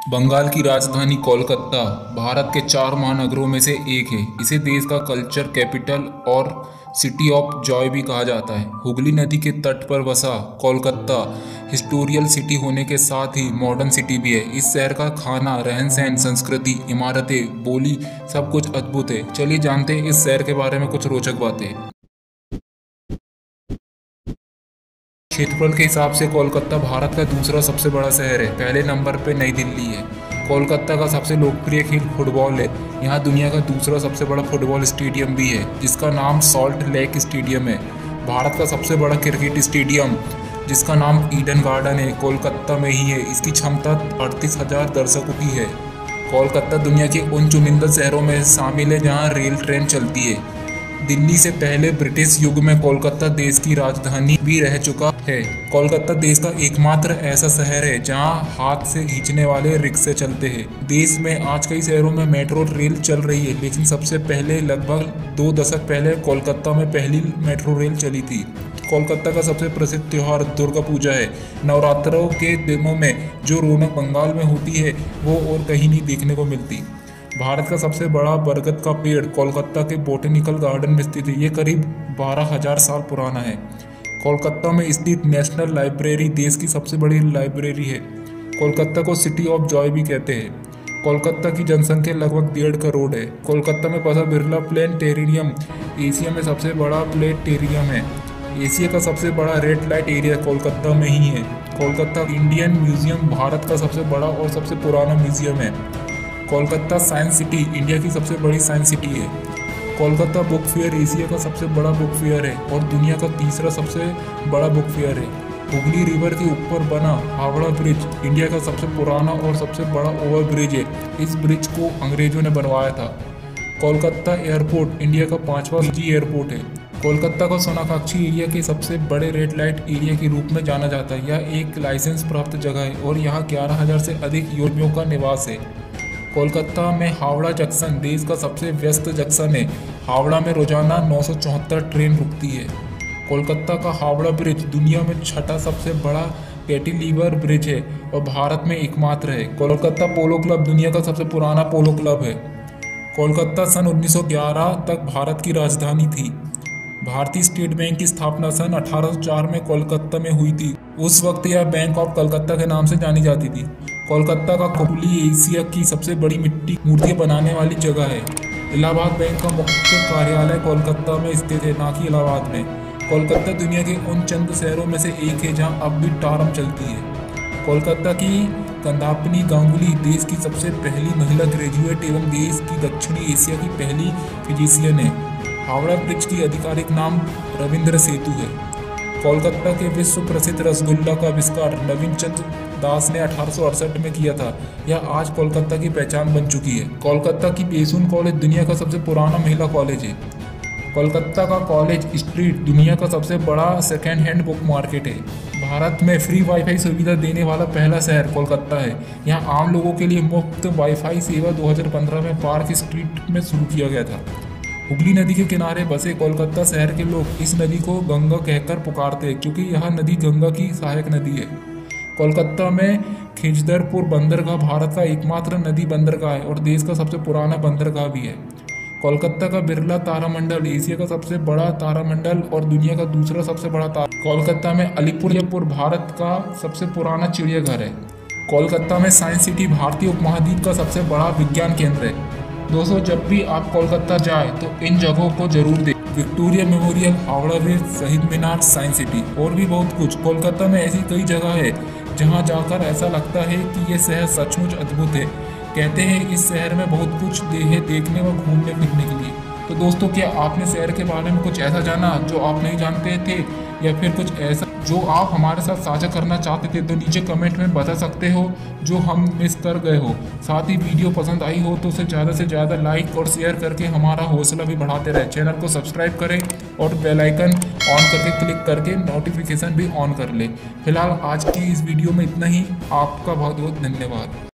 बंगाल की राजधानी कोलकाता भारत के 4 महानगरों में से एक है। इसे देश का कल्चर कैपिटल और सिटी ऑफ जॉय भी कहा जाता है। हुगली नदी के तट पर बसा कोलकाता हिस्टोरियल सिटी होने के साथ ही मॉडर्न सिटी भी है। इस शहर का खाना, रहन सहन, संस्कृति, इमारतें, बोली सब कुछ अद्भुत है। चलिए जानते हैं इस शहर के बारे में कुछ रोचक बातें। क्षेत्रफल के हिसाब से कोलकाता भारत का दूसरा सबसे बड़ा शहर है। पहले नंबर पे नई दिल्ली है। कोलकाता का सबसे लोकप्रिय खेल फुटबॉल है। यहाँ दुनिया का दूसरा सबसे बड़ा फुटबॉल स्टेडियम भी है, जिसका नाम सॉल्ट लेक स्टेडियम है। भारत का सबसे बड़ा क्रिकेट स्टेडियम, जिसका नाम ईडन गार्डन है, कोलकाता में ही है। इसकी क्षमता 38,000 दर्शकों की है। कोलकाता दुनिया के उन चुनिंदा शहरों में शामिल है जहाँ रेल ट्रेन चलती है। दिल्ली से पहले ब्रिटिश युग में कोलकाता देश की राजधानी भी रह चुका है। कोलकाता देश का एकमात्र ऐसा शहर है जहां हाथ से खींचने वाले रिक्शे चलते हैं। देश में आज कई शहरों में मेट्रो रेल चल रही है, लेकिन सबसे पहले लगभग 2 दशक पहले कोलकाता में पहली मेट्रो रेल चली थी। कोलकाता का सबसे प्रसिद्ध त्यौहार दुर्गा पूजा है। नवरात्रों के दिनों में जो रौनक बंगाल में होती है वो और कहीं नहीं देखने को मिलती। भारत का सबसे बड़ा बरगद का पेड़ कोलकाता के बोटेनिकल गार्डन में स्थित है। ये करीब 12,000 साल पुराना है। कोलकाता में स्थित नेशनल लाइब्रेरी देश की सबसे बड़ी लाइब्रेरी है। कोलकाता को सिटी ऑफ जॉय भी कहते हैं। कोलकाता की जनसंख्या लगभग 1.5 करोड़ है। कोलकाता में बसा बिरला प्लेनेटेरियम एशिया में सबसे बड़ा प्लेनेटेरियम है। एशिया का सबसे बड़ा रेड लाइट एरिया कोलकाता में ही है। कोलकाता इंडियन म्यूजियम भारत का सबसे बड़ा और सबसे पुराना म्यूजियम है। कोलकाता साइंस सिटी इंडिया की सबसे बड़ी साइंस सिटी है। कोलकाता बुक फेयर एशिया का सबसे बड़ा बुक फेयर है और दुनिया का तीसरा सबसे बड़ा बुक फेयर है। हुगली रिवर के ऊपर बना हावड़ा ब्रिज इंडिया का सबसे पुराना और सबसे बड़ा ओवर ब्रिज है। इस ब्रिज को अंग्रेजों ने बनवाया था। कोलकाता एयरपोर्ट इंडिया का 5वां निजी एयरपोर्ट है। कोलकाता को सोनाकाक्षी एरिया के सबसे बड़े रेड लाइट एरिया के रूप में जाना जाता है। यह एक लाइसेंस प्राप्त जगह है और यहाँ 11,000 से अधिक यूरोपियों का निवास है। कोलकाता में हावड़ा जंक्शन देश का सबसे व्यस्त जंक्शन है। हावड़ा में रोजाना 974 ट्रेन रुकती है। कोलकाता का हावड़ा ब्रिज दुनिया में 6ठा सबसे बड़ा कैंटिलीवर ब्रिज है और भारत में एकमात्र है। कोलकाता पोलो क्लब दुनिया का सबसे पुराना पोलो क्लब है। कोलकाता सन 1911 तक भारत की राजधानी थी। भारतीय स्टेट बैंक की स्थापना सन 1804 में कोलकाता में हुई थी। उस वक्त यह बैंक ऑफ कलकत्ता के नाम से जानी जाती थी। कोलकाता का हुगली एशिया की सबसे बड़ी मिट्टी मूर्तियां बनाने वाली जगह है। इलाहाबाद बैंक का मुख्य कार्यालय कोलकाता में स्थित है, ना कि इलाहाबाद में। कोलकाता दुनिया के उन चंद शहरों में से एक है जहां अब भी टारम चलती है। कोलकाता की कंदापनी गांगुली देश की सबसे पहली महिला ग्रेजुएट एवं देश की दक्षिणी एशिया की पहली फिजिशियन है। हावड़ा ब्रिज की आधिकारिक नाम रविंद्र सेतु है। कोलकाता के विश्व प्रसिद्ध रसगुल्ला का आविष्कार नवीन चंद्र दास ने 1868 में किया था। यह आज कोलकाता की पहचान बन चुकी है। कोलकाता की पेसुन कॉलेज दुनिया का सबसे पुराना महिला कॉलेज है। कोलकाता का कॉलेज स्ट्रीट दुनिया का सबसे बड़ा सेकेंड हैंड बुक मार्केट है। भारत में फ्री वाईफाई सुविधा देने वाला पहला शहर कोलकाता है। यहाँ आम लोगों के लिए मुफ्त वाईफाई सेवा 2015 में पार्क स्ट्रीट में शुरू किया गया था। हुगली नदी के किनारे बसे कोलकाता शहर के लोग इस नदी को गंगा कहकर पुकारते हैं, क्योंकि यह नदी गंगा की सहायक नदी है। कोलकाता में खिजदरपुर बंदरगाह भारत का एकमात्र नदी बंदरगाह है और देश का सबसे पुराना बंदरगाह भी है। कोलकाता का बिरला तारामंडल एशिया का सबसे बड़ा तारामंडल और दुनिया का दूसरा सबसे बड़ा तारा। कोलकाता में अलीपुर भारत का सबसे पुराना चिड़ियाघर है। कोलकाता में साइंस सिटी भारतीय उपमहाद्वीप का सबसे बड़ा विज्ञान केंद्र है। दोस्तों, जब भी आप कोलकाता जाएं तो इन जगहों को जरूर देखें। विक्टोरिया मेमोरियल, हावड़ा ब्रिज, शहीद मीनार, साइंस सिटी और भी बहुत कुछ। कोलकाता में ऐसी कई जगह है जहां जाकर ऐसा लगता है कि ये शहर सचमुच अद्भुत है। कहते हैं इस शहर में बहुत कुछ है देखने व घूमने फिरने के लिए। तो दोस्तों, क्या आपने शहर के बारे में कुछ ऐसा जाना जो आप नहीं जानते थे, या फिर कुछ ऐसा जो आप हमारे साथ साझा करना चाहते थे, तो नीचे कमेंट में बता सकते हो जो हम मिस कर गए हो। साथ ही वीडियो पसंद आई हो तो उसे ज़्यादा से ज़्यादा लाइक और शेयर करके हमारा हौसला भी बढ़ाते रहे। चैनल को सब्सक्राइब करें और बेल आइकन ऑन करके क्लिक करके नोटिफिकेशन भी ऑन कर ले। फिलहाल आज की इस वीडियो में इतना ही। आपका बहुत बहुत धन्यवाद।